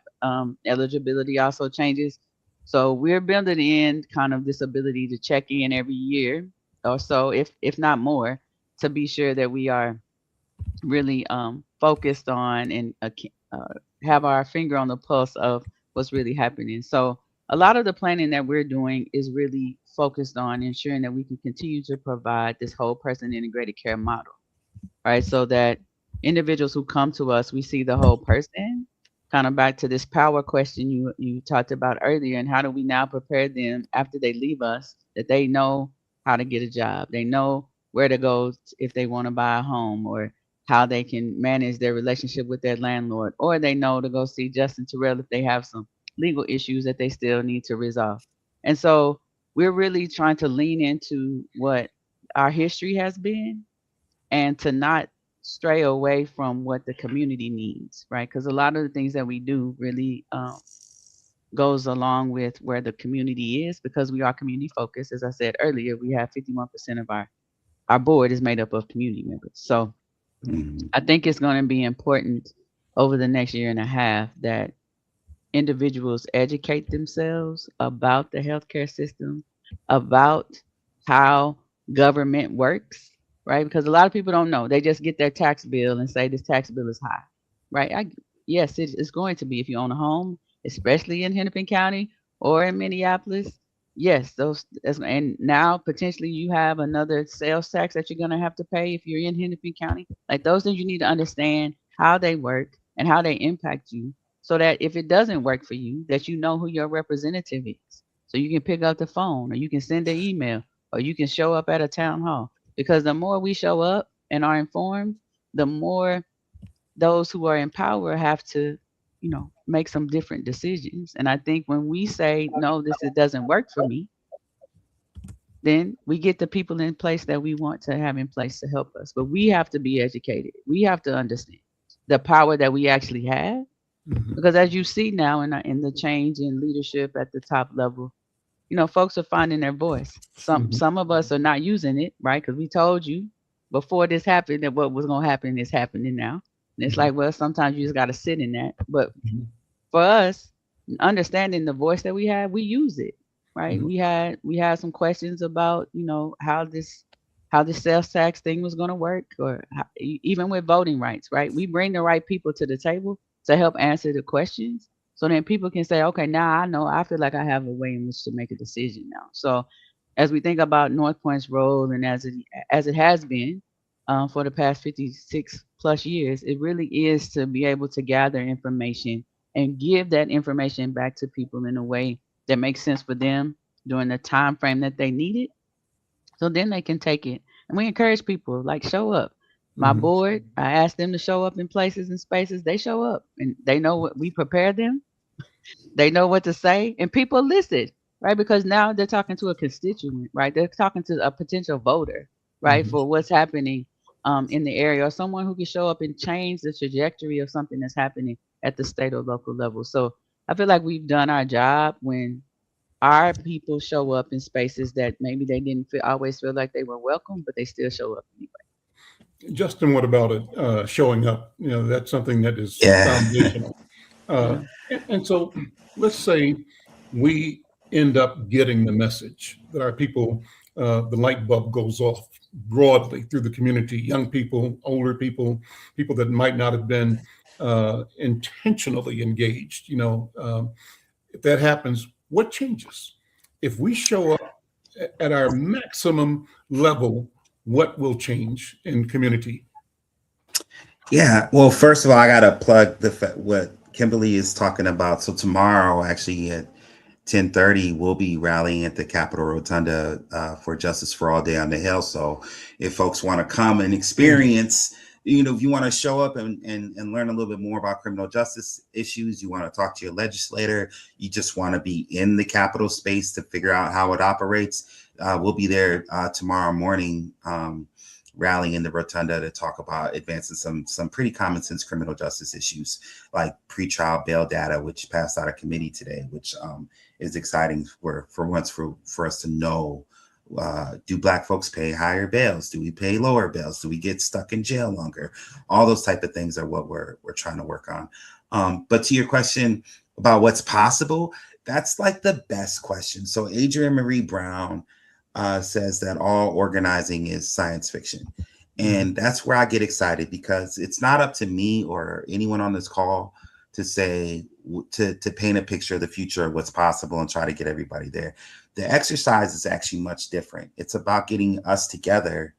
eligibility also changes. So we're building in kind of this ability to check in every year or so, if not more, to be sure that we are really focused on and have our finger on the pulse of what's really happening. So a lot of the planning that we're doing is really focused on ensuring that we can continue to provide this whole person integrated care model, right? So that individuals who come to us, we see the whole person. Kind of back to this power question you talked about earlier, and how do we now prepare them after they leave us, that they know how to get a job, they know where to go if they want to buy a home, or how they can manage their relationship with their landlord, or they know to go see Justin Terrell if they have some legal issues that they still need to resolve. And so we're really trying to lean into what our history has been, and to not stray away from what the community needs, right? Because a lot of the things that we do really goes along with where the community is, because we are community focused. As I said earlier, we have 51% of our board is made up of community members. So I think it's going to be important over the next year and a half that individuals educate themselves about the healthcare system, about how government works, right? Because a lot of people don't know. They just get their tax bill and say this tax bill is high, right? Yes, it's going to be if you own a home, especially in Hennepin County or in Minneapolis. Yes, and now potentially you have another sales tax that you're going to have to pay if you're in Hennepin County. Like, those things you need to understand how they work and how they impact you, so that if it doesn't work for you, that you know who your representative is. So you can pick up the phone, or you can send an email, or you can show up at a town hall. Because the more we show up and are informed, the more those who are in power have to, make some different decisions. And I think when we say, no, it doesn't work for me, then we get the people in place that we want to have in place to help us. But we have to be educated. We have to understand the power that we actually have. Because as you see now in the change in leadership at the top level, folks are finding their voice. Some of us are not using it, right? Because we told you before this happened that what was going to happen is happening now. And it's like, well, sometimes you just got to sit in that. But for us, understanding the voice that we have, we use it, right? We had some questions about, how this sales tax thing was going to work, or even with voting rights, right? We bring the right people to the table to help answer the questions, so then people can say, okay, now I know, I feel like I have a way in which to make a decision now. So as we think about North Point's role, and as it has been for the past 56 plus years, it really is to be able to gather information and give that information back to people in a way that makes sense for them during the time frame that they need it, so then they can take it. And we encourage people, like, show up. My board, I ask them to show up in places and spaces. They show up, and they know what we prepare them. They know what to say, and people listen, right? Because now they're talking to a constituent, right? They're talking to a potential voter, right, for what's happening in the area, or someone who can show up and change the trajectory of something that's happening at the state or local level. So I feel like we've done our job when our people show up in spaces that maybe they didn't always feel like they were welcome, but they still show up anyway. Justin, what about it? Showing up, that's something that is Yeah. foundational. Uh, Yeah. and so let's say we end up getting the message that our people, the light bulb goes off broadly through the community, young people, older people, people that might not have been intentionally engaged. If that happens, what changes? If we show up at our maximum level, what will change in community? Yeah. Well, first of all, I gotta plug what Kimberly is talking about. So tomorrow, actually at 10:30, we'll be rallying at the Capitol Rotunda for Justice for All Day on the Hill. So if folks want to come and experience, if you want to show up and learn a little bit more about criminal justice issues, you want to talk to your legislator, you just want to be in the Capitol space to figure out how it operates, we'll be there tomorrow morning. Rallying in the rotunda to talk about advancing some pretty common sense criminal justice issues like pretrial bail data, which passed out of committee today, which is exciting for once for us to know. Do Black folks pay higher bails? Do we pay lower bails? Do we get stuck in jail longer? All those type of things are what we're trying to work on. But to your question about what's possible, that's like the best question. So Adrienne Marie Brown says that all organizing is science fiction. And that's where I get excited, because it's not up to me or anyone on this call to say, to paint a picture of the future of what's possible and try to get everybody there. The exercise is actually much different. It's about getting us together,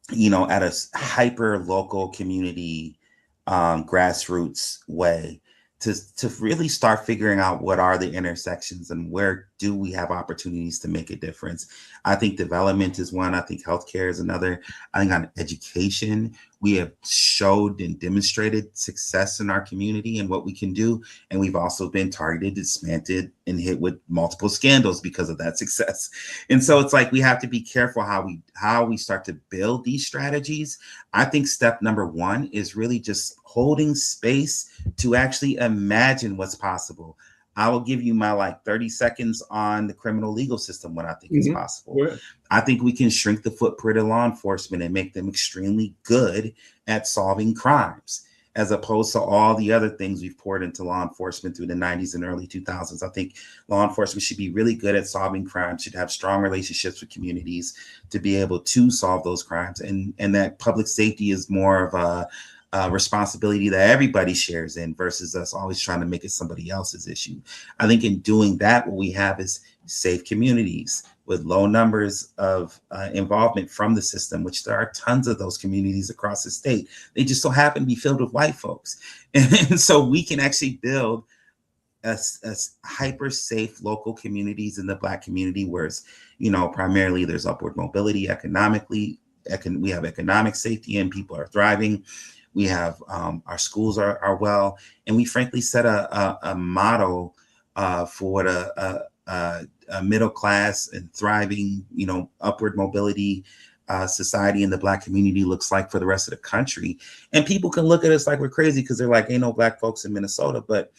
at a hyper local community, grassroots way to really start figuring out what are the intersections and where do we have opportunities to make a difference. I think development is one. I think healthcare is another. I think on education, we have showed and demonstrated success in our community and what we can do. And we've also been targeted, dismantled, and hit with multiple scandals because of that success. And so it's like we have to be careful how we start to build these strategies. I think step number one is really just holding space to actually imagine what's possible. I will give you my 30 seconds on the criminal legal system, what I think is possible. I think we can shrink the footprint of law enforcement and make them extremely good at solving crimes, as opposed to all the other things we've poured into law enforcement through the 90s and early 2000s. I think law enforcement should be really good at solving crimes, should have strong relationships with communities to be able to solve those crimes, and that public safety is more of a responsibility that everybody shares in versus us always trying to make it somebody else's issue. I think in doing that, what we have is safe communities with low numbers of involvement from the system, which there are tons of those communities across the state. They just so happen to be filled with white folks. And so we can actually build a hyper safe local communities in the Black community, where it's, primarily there's upward mobility economically. We have economic safety and people are thriving. We have our schools are well, and we frankly set a model for what a middle class and thriving, upward mobility society in the Black community looks like for the rest of the country. And people can look at us like we're crazy because they're like, ain't no Black folks in Minnesota, but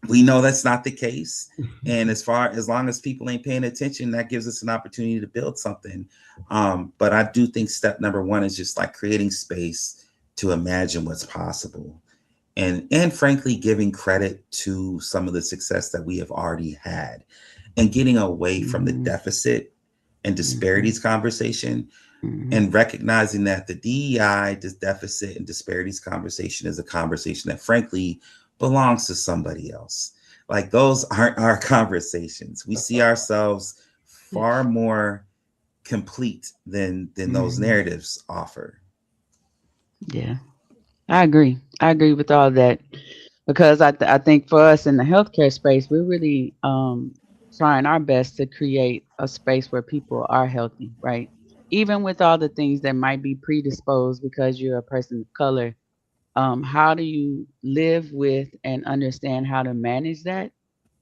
we know that's not the case. And as long as people ain't paying attention, that gives us an opportunity to build something. But I do think step number one is just creating space to imagine what's possible, and frankly giving credit to some of the success that we have already had, and getting away from the deficit and disparities conversation, and recognizing that the DEI, deficit and disparities conversation is a conversation that frankly belongs to somebody else. Those aren't our conversations. We see ourselves far more complete than those narratives offer. Yeah, I agree. I agree with all that, because I think for us in the healthcare space, we're really trying our best to create a space where people are healthy, right? Even with all the things that might be predisposed because you're a person of color, how do you live with and understand how to manage that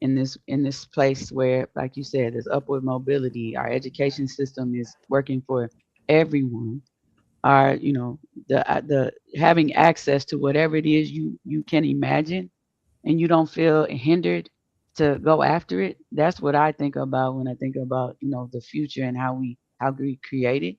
in this place where, like you said, there's upward mobility. Our education system is working for everyone. Our, the having access to whatever it is you can imagine, and you don't feel hindered to go after it. That's what I think about when I think about, the future and how we create it.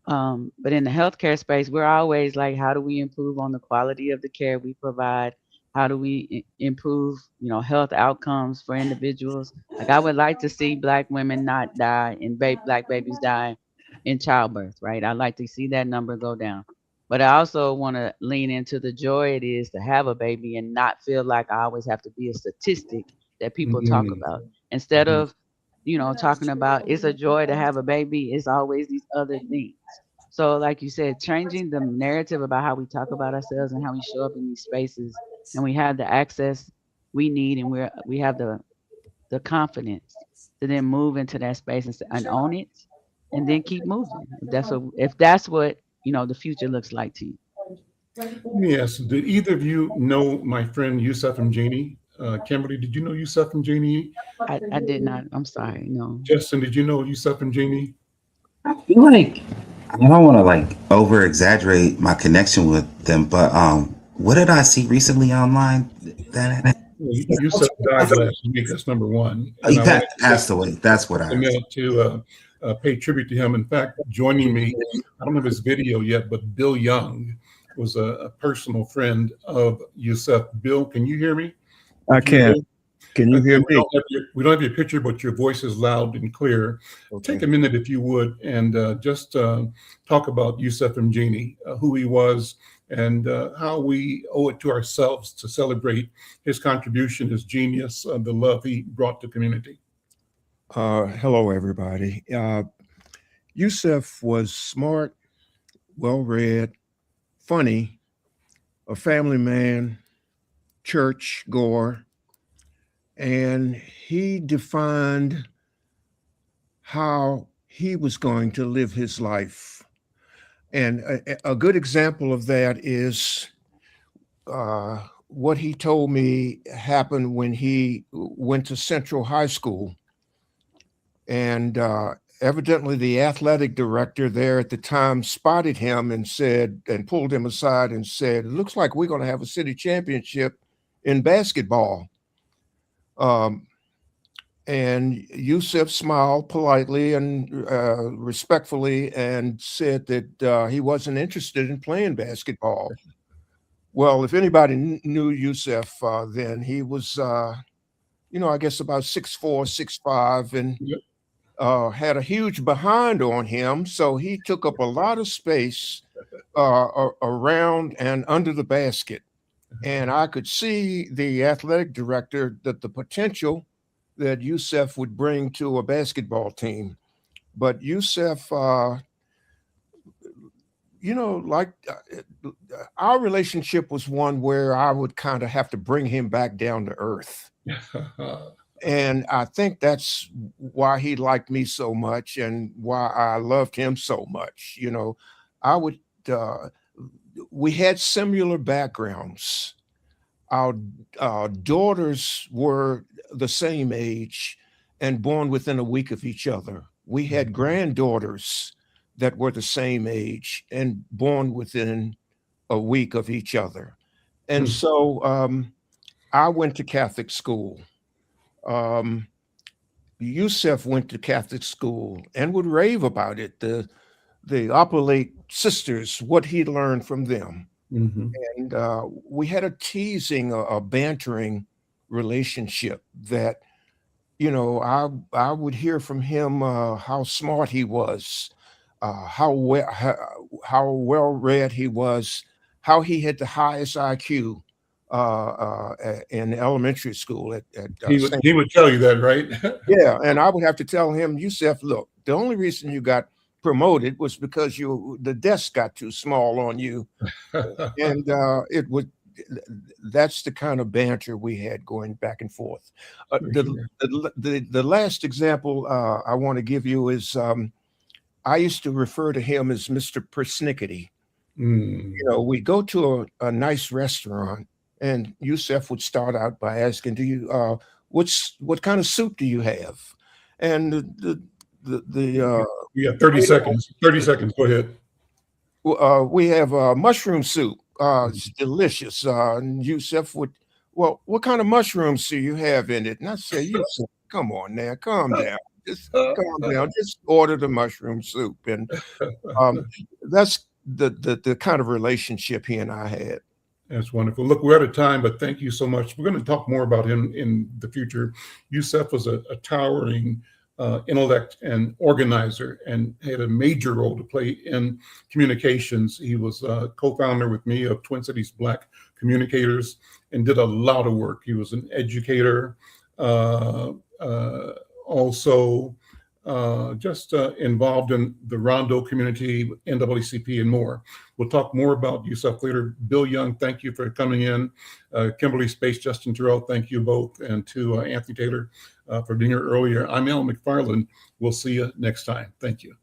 But in the healthcare space, we're always like, how do we improve on the quality of the care we provide? How do we improve, health outcomes for individuals? Like I would like to see Black women not die and Black babies die in childbirth, right? I'd like to see that number go down. But I also want to lean into the joy it is to have a baby and not feel like I always have to be a statistic that people talk Mhm. about. Instead of, talking about it's a joy to have a baby, it's always these other things. So, like you said, changing the narrative about how we talk about ourselves and how we show up in these spaces, and we have the access we need, and we have the confidence to then move into that space and own it, and then keep moving. If that's what the future looks like to you. Yes. Did either of you know my friend Yusuf and Janie? Kimberly, did you know Yusuf and Janie? I did not. I'm sorry. No. Justin, did you know Yusuf and Janie? I feel like I don't want to like over exaggerate my connection with them, but what did I see recently online? That Well, Yusuf died last week. That's number one. he And I wanted to passed away. That's what take a I. minute to pay tribute to him. In fact, joining me, I don't have his video yet, but Bill Young was a personal friend of Yusuf. Bill, can you hear me? I can. Can you hear Again, me? we don't have your picture, but your voice is loud and clear. Okay. Take a minute, if you would, and just talk about Yusuf and Jeannie, who he was, and how we owe it to ourselves to celebrate his contribution, his genius, the love he brought to community. Hello, everybody. Yusuf was smart, well-read, funny, a family man, church goer, and he defined how he was going to live his life. And a good example of that is what he told me happened when he went to Central High School. And evidently the athletic director there at the time spotted him and pulled him aside and said, "It looks like we're going to have a city championship in basketball." And Yusuf smiled politely and respectfully and said that he wasn't interested in playing basketball. Well, if anybody knew Yusuf, then he was, I guess about 6'4", 6'5", and Yep. had a huge behind on him. So he took up a lot of space around and under the basket. And I could see the athletic director that the potential that Yusuf would bring to a basketball team. But Yusuf, our relationship was one where I would kind of have to bring him back down to earth. And I think that's why he liked me so much and why I loved him so much. We had similar backgrounds. Our daughters were the same age and born within a week of each other. We had granddaughters that were the same age and born within a week of each other. And so I went to Catholic school. Yusuf went to Catholic school and would rave about it. The Oblate sisters, what he learned from them. Mm-hmm. And we had a teasing, a bantering relationship that, I would hear from him how smart he was, how well read he was, how he had the highest IQ in elementary school at He would tell you that, right? Yeah, and I would have to tell him, Yusuf, look, the only reason you got promoted was because the desk got too small on you. And that's the kind of banter we had going back and forth. The last example I want to give you is I used to refer to him as Mr. Persnickety. We go to a nice restaurant and Yusuf would start out by asking, what kind of soup do you have? And we have 30 seconds. 30 seconds. Go ahead. We have mushroom soup. It's delicious. And Yusuf would, well, what kind of mushrooms do you have in it? And I say, Yusuf, come on now, calm down. Just calm down. Just order the mushroom soup. And that's the kind of relationship he and I had. That's wonderful. Look, we're out of time, but thank you so much. We're going to talk more about him in the future. Yusef was a towering intellect and organizer, and had a major role to play in communications. He was a co-founder with me of Twin Cities Black Communicators and did a lot of work. He was an educator, also just involved in the Rondo community, NAACP, and more. We'll talk more about Yusef later. Bill Young, thank you for coming in. Kimberly Space, Justin Terrell, thank you both. And to Anthony Taylor for being here earlier. I'm Al McFarlane. We'll see you next time. Thank you.